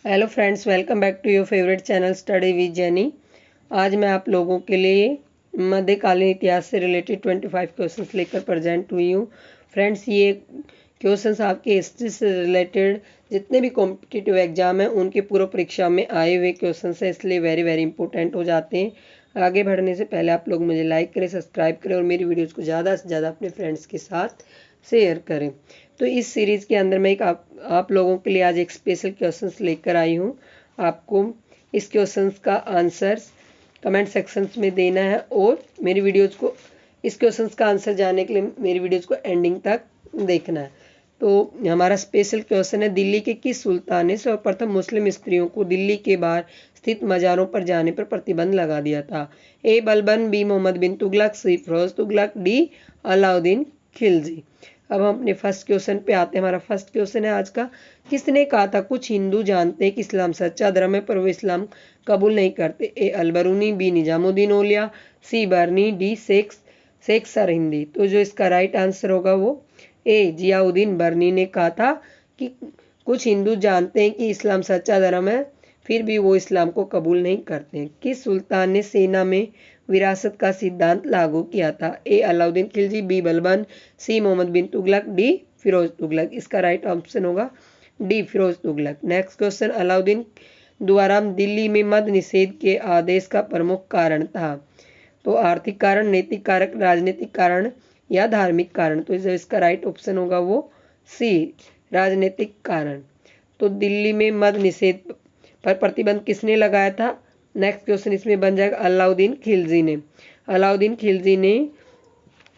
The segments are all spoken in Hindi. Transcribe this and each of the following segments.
Hello friends, welcome back to your favourite channel study with Jenny. आज मैं आप लोगों के लिए मध्यकालीन इतिहास से रिलेटेड 25 क्वेश्चंस लेकर प्रेजेंट हुई हूँ। फ्रेंड्स, ये क्वेश्चंस आपके हिस्ट्री से रिलेटेड जितने भी कॉम्पिटिटिव एग्जाम हैं उनके पूर्व परीक्षा में आए हुए क्वेश्चंस हैं, इसलिए वेरी वेरी इंपॉर्टेंट हो जाते हैं। आगे बढ़ने से पहले आप लोग मुझे लाइक करें, सब्सक्राइब करें और मेरी वीडियोज़ को ज़्यादा से ज़्यादा अपने फ्रेंड्स के साथ शेयर करें। तो इस सीरीज़ के अंदर मैं एक आप लोगों के लिए आज एक स्पेशल क्वेश्चंस लेकर आई हूँ। आपको इस क्वेश्चंस का आंसर्स कमेंट सेक्शंस में देना है और मेरी वीडियोज़ को इस क्वेश्चंस का आंसर जानने के लिए मेरी वीडियोज़ को एंडिंग तक देखना है। तो हमारा स्पेशल क्वेश्चन है, दिल्ली के किस सुल्तान ने सर्वप्रथम मुस्लिम स्त्रियों को दिल्ली के बाहर स्थित मज़ारों पर जाने पर प्रतिबंध लगा दिया था? ए बलबन, बी मोहम्मद बिन तुगलक, सी फिरोज तुगलक, डी अलाउद्दीन खिलजी। अब हम अपने फर्स्ट क्वेश्चन पे आते हैं। हमारा फर्स्ट क्वेश्चन है आज का, किसने कहा था कुछ हिंदू जानते हैं कि इस्लाम सच्चा धर्म है पर वो इस्लाम कबूल नहीं करते? ए अलबरूनी, बी निजामुद्दीन औलिया, सी बर्नी, डी शेख सरहिंदी। तो जो इसका राइट आंसर होगा वो ए जियाउद्दीन बर्नी ने कहा था कि कुछ हिंदू जानते हैं कि इस्लाम सच्चा धर्म है फिर भी वो इस्लाम को कबूल नहीं करते। किस सुल्तान ने सेना में विरासत का सिद्धांत लागू किया था? A Alauddin Khilji, B Balban, C Mohammad bin Tughlaq, D Firoz Tughlaq. इसका राइट ऑप्शन होगा D Firoz Tughlaq. Next question, Alauddin द्वारा दिल्ली में मद निषेध के आदेश का प्रमुख कारण था? तो आर्थिक कारण, नैतिक कारक, राजनीतिक कारण या धार्मिक कारण। तो इसका राइट ऑप्शन होगा वो सी राजनीतिक कारण। तो दिल्ली में मद निषेध पर प्रतिबंध किसने लगाया था? नेक्स्ट क्वेश्चन इसमें बन जाएगा अलाउद्दीन खिलजी ने। अलाउद्दीन खिलजी ने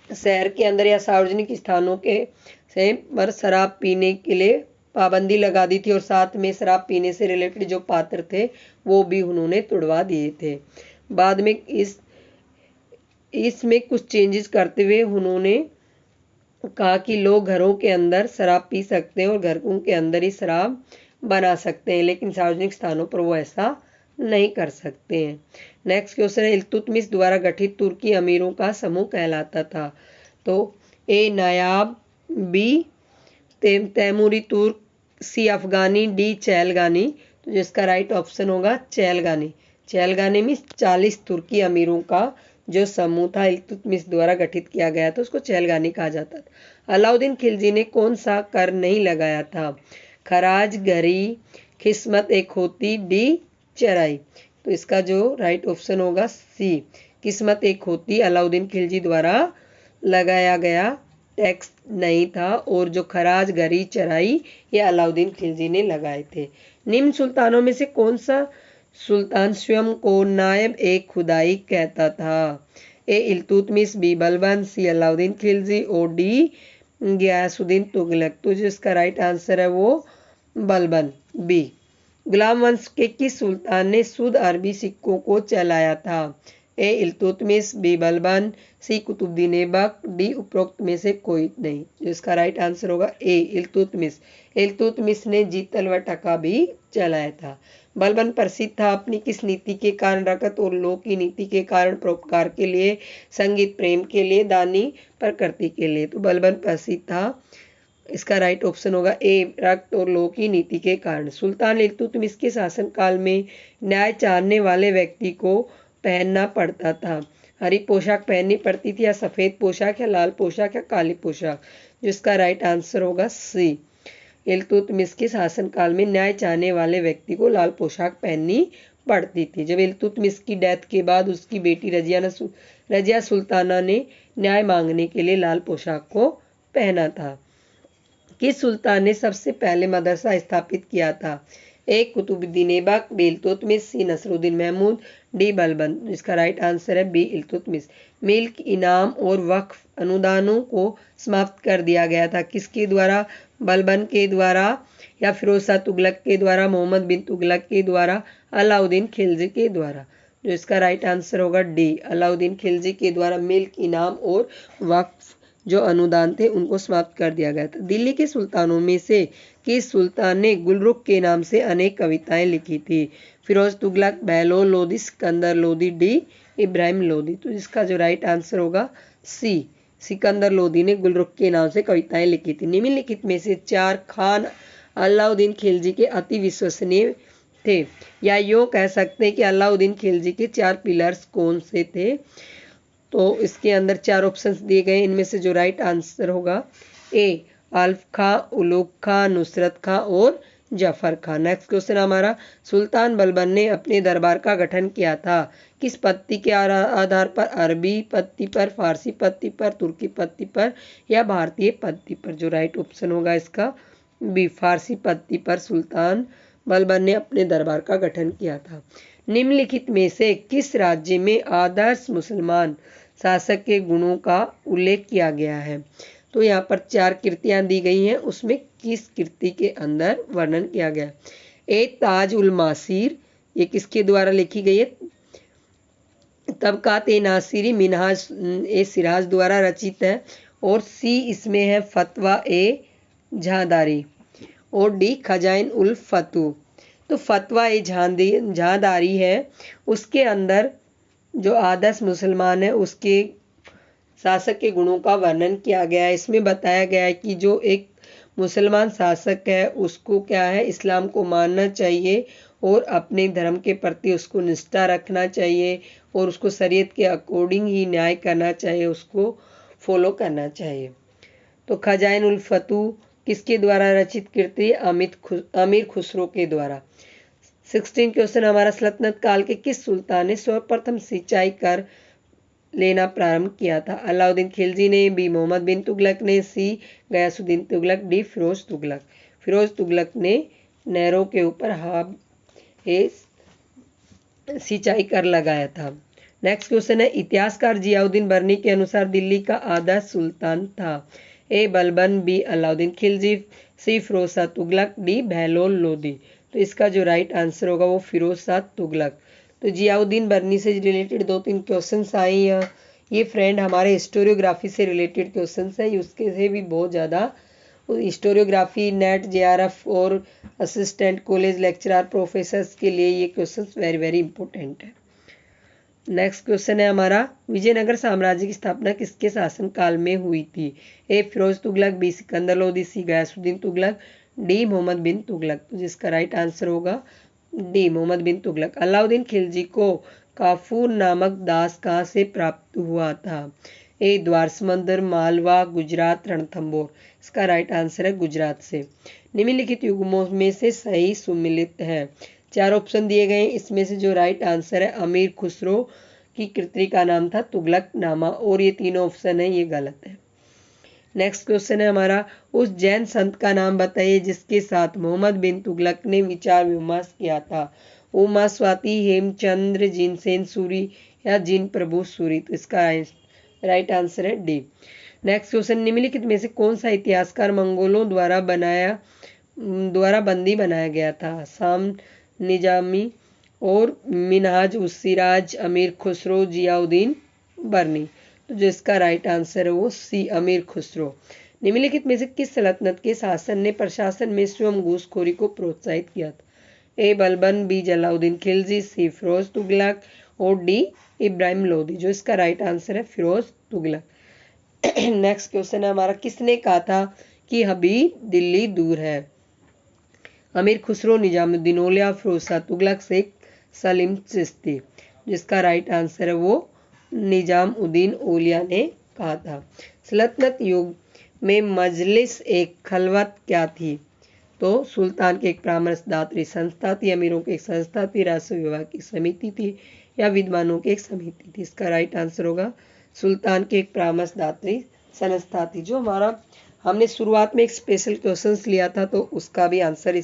शहर के अंदर या सार्वजनिक स्थानों के से पर शराब पीने के लिए पाबंदी लगा दी थी और साथ में शराब पीने से रिलेटेड जो पात्र थे वो भी उन्होंने तुड़वा दिए थे। बाद में इसमें कुछ चेंजेस करते हुए उन्होंने कहा कि लोग घरों के अंदर शराब पी सकते हैं और घरों के अंदर ही शराब बना सकते हैं, लेकिन सार्वजनिक स्थानों पर वो ऐसा नहीं कर सकते हैं। नेक्स्ट क्वेश्चन है, इल्तुतमिश द्वारा गठित तुर्की अमीरों का समूह कहलाता था? तो ए नायाब, बी तैमूरी तुर्क, सी अफगानी, डी चैलगानी। तो जिसका राइट ऑप्शन होगा चैलगानी। चैलगानी में 40 तुर्की अमीरों का जो समूह था इल्तुतमिश द्वारा गठित किया गया था उसको चैलगानी कहा जाता था। अलाउद्दीन खिलजी ने कौन सा कर नहीं लगाया था? खराज, घरी, खिस्मत एक होती, डी चराई। तो इसका जो राइट ऑप्शन होगा सी किस्मत एक होती अलाउद्दीन खिलजी द्वारा लगाया गया टैक्स नहीं था और जो खराज, घरी, चराई ये अलाउद्दीन खिलजी ने लगाए थे। निम्न सुल्तानों में से कौन सा सुल्तान स्वयं को नायब ए खुदाई कहता था? ए इल्तुतमिश, बी बलबन, सी अलाउद्दीन खिलजी और डी गयासुद्दीन तुगलक। तो जिसका राइट आंसर है वो बलबन, बी। गुलाम वंश के किस सुल्तान ने शुद्ध अरबी सिक्कों को चलाया था? ए इल्तुतमिश, बी बलबन, सी कुतुबुद्दीन ऐबक, डी उपरोक्त में से कोई नहीं। जिसका राइट आंसर होगा ए इल्तुतमिश। इल्तुतमिश ने जीतल व टका भी चलाया था। बलबन प्रसिद्ध था अपनी किस नीति के कारण? रकत और लोक की नीति के कारण, परोपकार के लिए, संगीत प्रेम के लिए, दानी प्रकृति के लिए। तो बलबन प्रसिद्ध था। इसका राइट ऑप्शन होगा ए रक्त और लोक की नीति के कारण। सुल्तान इल्तुतमिश के शासनकाल में न्याय चाहने वाले व्यक्ति को पहनना पड़ता था? हरी पोशाक पहननी पड़ती थी या सफ़ेद पोशाक या लाल पोशाक या काली पोशाक? जिसका राइट आंसर होगा सी इल्तुतमिश के शासनकाल में न्याय चाहने वाले व्यक्ति को लाल पोशाक पहननी पड़ती थी। जब इल्तुतमिश की डेथ के बाद उसकी बेटी रजिया सुल्ताना ने न्याय मांगने के लिए लाल पोशाक को पहना था। किस सुल्तान ने सबसे पहले मदरसा स्थापित किया था? ए कुतुबुद्दीन ऐबक, बी इल्तुतमिश, सी नसरुद्दीन महमूद, डी बलबन। इसका राइट आंसर है बी इल्तुतमिश। मिल्क, इनाम और वक्फ अनुदानों को समाप्त कर दिया गया था? किसके द्वारा? बलबन के द्वारा या फिरोज शाह तुगलक के द्वारा, मोहम्मद बिन तुगलक के द्वारा, अलाउद्दीन खिलजी के द्वारा? जो इसका राइट आंसर होगा डी अलाउद्दीन खिलजी के द्वारा मिल्क, इनाम और वक्फ जो अनुदान थे उनको समाप्त कर दिया गया था। दिल्ली के सुल्तानों में से किस सुल्तान ने गुलरुख के नाम से अनेक कविताएं लिखी थी? फिरोज तुगलक, बहलोल लोदी, सिकंदर लोदी, डी इब्राहिम लोदी। तो इसका जो राइट आंसर होगा सी सिकंदर लोदी ने गुलरुख के नाम से कविताएं लिखी थी। निम्नलिखित में से चार खान अलाउद्दीन खिलजी के अति विश्वसनीय थे, या यूँ कह सकते हैं कि अलाउद्दीन खिलजी के 4 पिलर्स कौन से थे। तो इसके अंदर 4 ऑप्शंस दिए गए, इनमें से जो राइट आंसर होगा ए आल्फ खां, उलूग खां, नुसरत खां और जफर खां। नेक्स्ट क्वेश्चन हमारा, सुल्तान बलबन ने अपने दरबार का गठन किया था किस पत्ती के आधार पर? अरबी पत्ती पर, फारसी पत्ती पर, तुर्की पत्ती पर या भारतीय पत्ती पर? जो राइट ऑप्शन होगा इसका बी फारसी पत्ती पर सुल्तान बलबन ने अपने दरबार का गठन किया था। निम्नलिखित में से किस राज्य में आदर्श मुसलमान शासक के गुणों का उल्लेख किया गया है? तो यहाँ पर 4 कृतियां दी गई हैं, उसमें किस कृति के अंदर वर्णन किया गया? ए ताज उल मासीर, ये किसके द्वारा लिखी गई है? तबकात ए नासिरी मिनहाज ए सिराज द्वारा रचित है। और सी इसमें है फतवा ए झादारी। और डी खजाइन उल फतू। तो फतवा ए झादारी है, उसके अंदर जो आदर्श मुसलमान है उसके शासक के गुणों का वर्णन किया गया है। इसमें बताया गया है कि जो एक मुसलमान शासक है उसको क्या है, इस्लाम को मानना चाहिए और अपने धर्म के प्रति उसको निष्ठा रखना चाहिए और उसको शरीयत के अकॉर्डिंग ही न्याय करना चाहिए, उसको फॉलो करना चाहिए। तो खजाइन उल फतू किसके द्वारा रचित कृति? अमीर खुसरो के द्वारा। 16 क्वेश्चन हमारा, सल्तनत काल के किस सुल्तान ने सर्वप्रथम सिंचाई कर लेना प्रारंभ किया था? अलाउद्दीन खिलजी ने, बी मोहम्मद बिन तुगलक ने, सी गयासुद्दीन तुगलक, डी फिरोज तुगलक। फिरोज तुगलक ने नहरों के ऊपर सिंचाई कर लगाया था। नेक्स्ट क्वेश्चन है, इतिहासकार जियाउद्दीन बर्नी के अनुसार दिल्ली का आदर्श सुल्तान था? ए बलबन, बी अलाउद्दीन खिलजी, सी फिरोज शाह तुगलक, डी बहलोल लोदी। तो इसका जो राइट आंसर होगा वो फिरोज शाह तुगलक। तो जियाउद्दीन बर्नी से रिलेटेड 2-3 क्वेश्चंस आए हैं। ये फ्रेंड हमारे हिस्टोरियोग्राफी से रिलेटेड क्वेश्चंस हैं, उसके से भी बहुत ज़्यादा हिस्टोरियोग्राफी, नेट, जेआरएफ और असिस्टेंट कॉलेज लेक्चरर प्रोफेसर्स के लिए ये क्वेश्चंस वेरी वेरी इंपॉर्टेंट है। नेक्स्ट क्वेश्चन है हमारा, विजयनगर साम्राज्य की स्थापना किसके शासन काल में हुई थी? ए फिरोज तुगलक, बी सिकंदर लोदी, सी गयासुद्दीन तुगलक, डी मोहम्मद बिन तुगलक। तो जिसका राइट आंसर होगा डी मोहम्मद बिन तुगलक। अलाउद्दीन खिलजी को काफूर नामक दास कहाँ से प्राप्त हुआ था? ए द्वार समंदर, मालवा, गुजरात, रणथंबोर। इसका राइट आंसर है गुजरात से। निम्नलिखित युग्मों में से सही सुमिलित है? 4 ऑप्शन दिए गए, इसमें से जो राइट आंसर है अमीर खुसरो की कृति का नाम था तुगलक नामा, और ये तीनों ऑप्शन है ये गलत है। नेक्स्ट क्वेश्चन है हमारा, उस जैन संत का नाम बताइए जिसके साथ मोहम्मद बिन तुगलक ने विचार विमर्श किया था? उमा स्वाति, हेमचंद्र, जिनसेन सूरी या जिन प्रभु सूरी। तो इसका राइट आंसर है डी। नेक्स्ट क्वेश्चन, निम्नलिखित में से कौन सा इतिहासकार मंगोलों द्वारा बंदी बनाया गया था? साम निजामी और मिनहाज उस सिराज, अमीर खुसरो, जियाउद्दीन बर्नी। तो जो इसका राइट आंसर है वो सी अमीर खुसरो। निम्नलिखित में से किस सल्तनत के शासन ने प्रशासन में स्वयं घूसखोरी को प्रोत्साहित किया था? ए बलबन, बी जलाउद्दीन खिलजी, सी फिरोज तुगलक और डी इब्राहिम लोदी। जो इसका राइट आंसर है फिरोज तुगलक। नेक्स्ट क्वेश्चन है हमारा, किसने कहा था कि हबीब दिल्ली दूर है? अमीर खुसरो, निजामुद्दीन औलिया, फिरोज शाह तुगलक, शेख सलीम चिश्ती। जिसका राइट आंसर है वो निजामुद्दीन औलिया ने कहा था। सल्तनत युग में मजलिस एक खलवत क्या थी? तो सुल्तान की एक परामर्शदात्री संस्था थी, अमीरों की एक संस्था थी, राजस्व विभाग की समिति थी या विद्वानों की एक समिति थी? इसका राइट आंसर होगा सुल्तान की एक परामर्शदात्री संस्था थी। जो हमारा हमने शुरुआत में एक स्पेशल क्वेश्चंस लिया था तो उसका भी आंसर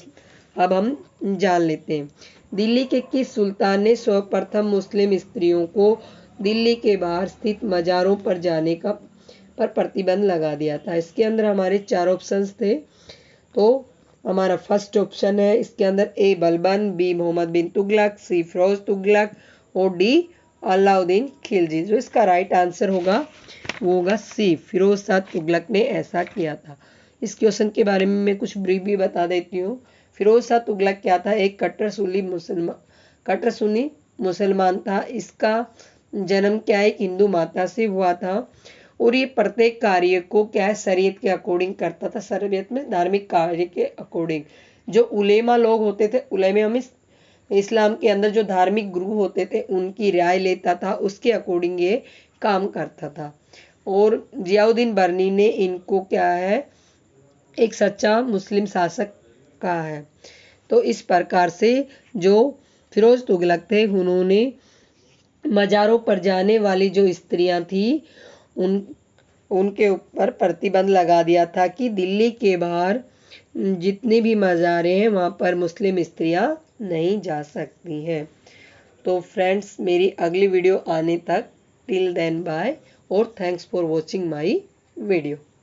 अब हम जान लेते हैं। दिल्ली के किस सुल्तान ने सर्वप्रथम मुस्लिम स्त्रियों को दिल्ली के बाहर स्थित मज़ारों पर जाने पर प्रतिबंध लगा दिया था? इसके अंदर हमारे 4 ऑप्शंस थे। तो हमारा फर्स्ट ऑप्शन है इसके अंदर ए बलबन, बी मोहम्मद बिन तुगलक, सी फिरोज तुगलक और डी अलाउद्दीन खिलजी। जो इसका राइट आंसर होगा वो होगा सी फिरोज शाह तुगलक ने ऐसा किया था। इस क्वेश्चन के बारे में मैं कुछ ब्रीफ भी बता देती हूँ। फिरोज शाह तुगलक क्या था? एक कट्टर सुन्नी मुसलमान था। इसका जन्म क्या है, एक हिंदू माता से हुआ था और ये प्रत्येक कार्य को क्या है शरीयत के अकॉर्डिंग करता था। शरीयत में धार्मिक कार्य के अकॉर्डिंग। जो उलेमा लोग होते थे, उलेमा में इस्लाम के अंदर जो धार्मिक गुरु होते थे उनकी राय लेता था, उसके अकॉर्डिंग ये काम करता था। और जियाउद्दीन बर्नी ने इनको क्या है, एक सच्चा मुस्लिम शासक कहा है। तो इस प्रकार से जो फिरोज तुगलक थे उन्होंने मज़ारों पर जाने वाली जो स्त्रियां थी उनके ऊपर प्रतिबंध लगा दिया था कि दिल्ली के बाहर जितने भी मज़ारे हैं वहाँ पर मुस्लिम स्त्रियां नहीं जा सकती हैं। तो फ्रेंड्स, मेरी अगली वीडियो आने तक टिल देन बाय और thanks for watching my video.